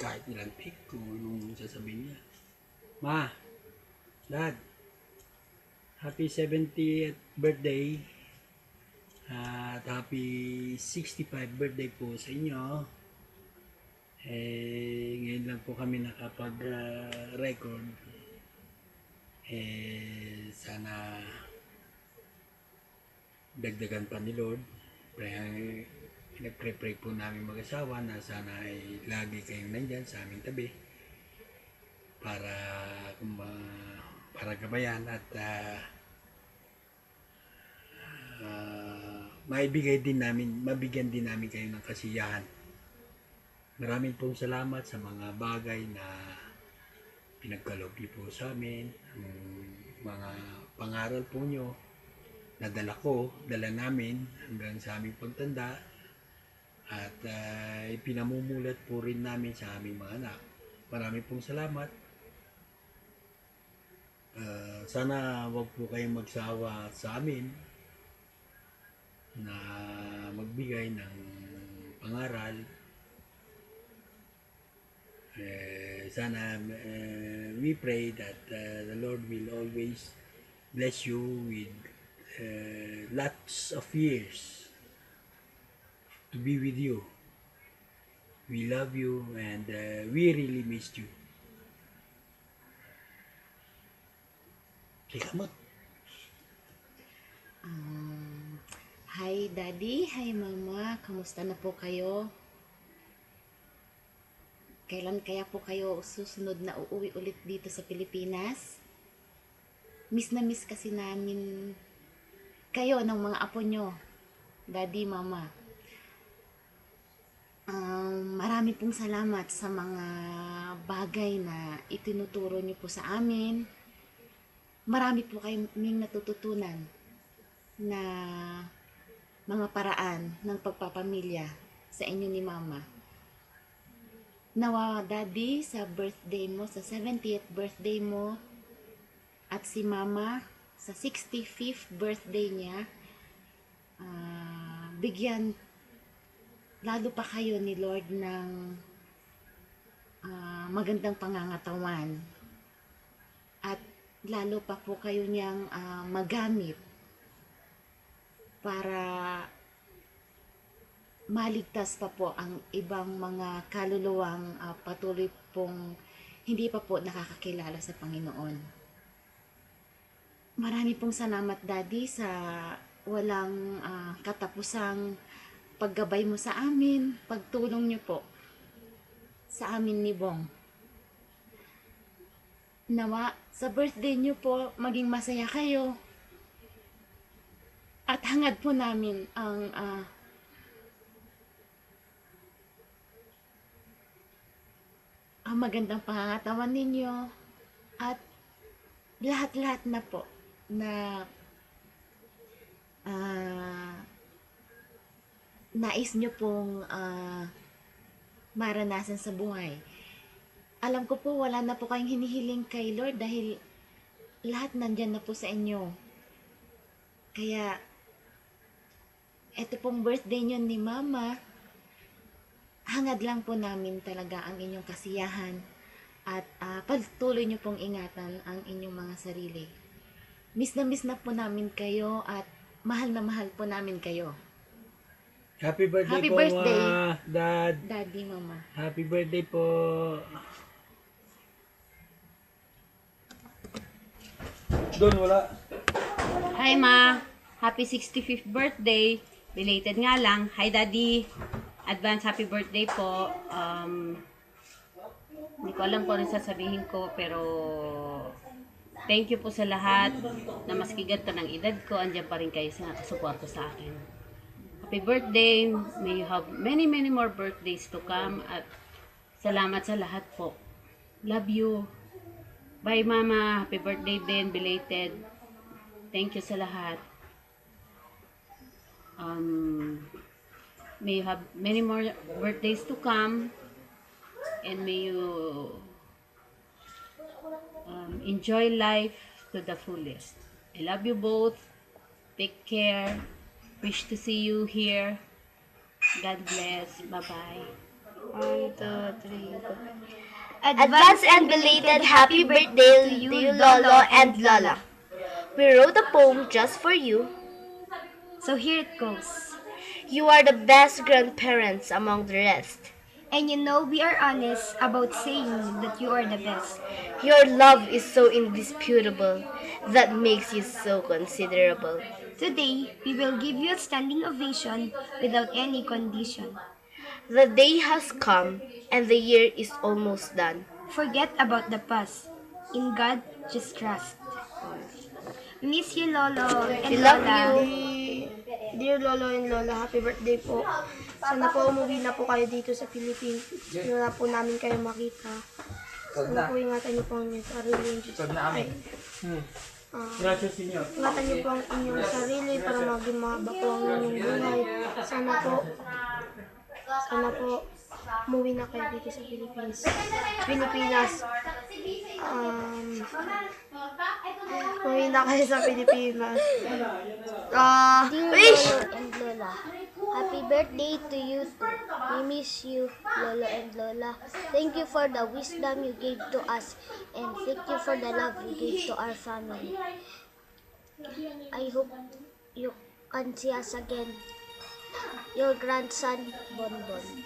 kahit ilang pick kung anong sasabihin niya. Ma, Dad, happy 70th birthday at happy 65th birthday po sa inyo. Ngayon lang po kami nakapag-record. Sana dagdagan pa ni Lord. Nagpre-pray po namin mag-asawa na sana ay lagi kayong nandyan sa aming tabi para gabayan at mabigyan din namin kayo ng kasiyahan. Maraming pong salamat sa mga bagay na pinagkaloob niyo po sa amin, ang mga pangaral po nyo na dala namin hanggang sa aming pagtanda at ipinamumulat po rin namin sa aming mga anak. Maraming pong salamat. Sana wag po kayong magsawa sa amin na magbigay ng pangaral. Sana we pray that the Lord will always bless you with lots of years to be with you. We love you and we really missed you. Kikamot. Hi Daddy, hi Mama, kamusta na po kayo? Kailan kaya po kayo susunod na uuwi ulit dito sa Pilipinas? Miss na miss kasi namin kayo ng mga apo nyo, Daddy, Mama. Marami pong salamat sa mga bagay na itinuturo nyo po sa amin. Marami po kayong natututunan na mga paraan ng pagpapamilya sa inyo ni Mama. Nawa, Daddy, sa birthday mo, sa 70th birthday mo, at si Mama, sa 65th birthday niya, bigyan lalo pa kayo ni Lord ng magandang pangangatawan. At lalo pa po kayo niyang magamit para maligtas pa po ang ibang mga kaluluwang patuloy pong hindi pa po nakakakilala sa Panginoon. Marami pong salamat, Daddy, sa walang katapusang paggabay mo sa amin, pagtulong niyo po sa amin ni Bong. Nawa, sa birthday niyo po, maging masaya kayo. At hangad po namin ang magandang pangangatawan ninyo at lahat-lahat na po na nais nyo pong maranasan sa buhay. Alam ko po wala na po kayong hinihiling kay Lord dahil lahat nandyan na po sa inyo. Kaya eto pong birthday nyo ni Mama, hangad lang po namin talaga ang inyong kasiyahan at patuloy nyo pong ingatan ang inyong mga sarili. Miss na po namin kayo at mahal na mahal po namin kayo. Happy birthday Happy po, birthday, Dad. Daddy, Mama. Happy birthday po. Doon, wala. Hi Ma, happy 65th birthday. Belated nga lang. Hi Daddy. Advance happy birthday po. Hindi ko alam kung ano sasabihin ko pero thank you po sa lahat na maski ganito ng edad ko, andyan pa rin kayo sa nakasuporto sa akin. Happy birthday. May you have many more birthdays to come at salamat sa lahat po. Love you. Bye Mama. Happy birthday din. Belated. Thank you sa lahat. May you have many more birthdays to come and may you enjoy life to the fullest. I love you both. Take care. Wish to see you here. God bless. Bye-bye. 1, 2, 3, go. Advance and belated happy birthday to you, Lolo and Lola. We wrote a poem just for you. So here it goes. You are the best grandparents among the rest. And you know we are honest about saying that you are the best. Your love is so indisputable. That makes you so considerable. Today, we will give you a standing ovation without any condition. The day has come, and the year is almost done. Forget about the past. In God, just trust. Miss you, Lolo and We love Lola. you. Dear Lolo and Lola, happy birthday po. Sana po umuwi na po kayo dito sa Philippines. Gusto na po namin kayo makita. Sana po ingatan niyo po ang inyong sarili. Gracias, Senyor. Ingatan niyo po ang inyong sarili para maging mahaba po ang inyong buhay. Sana po umuwi na kayo dito sa Pilipinas. Umuwi na kayo sa Pilipinas. Wish! Lolo and Lola. Happy birthday to you too. We miss you, Lolo and Lola. Thank you for the wisdom you gave to us and thank you for the love you gave to our family. I hope you can see us again. Your grandson, Bonbon.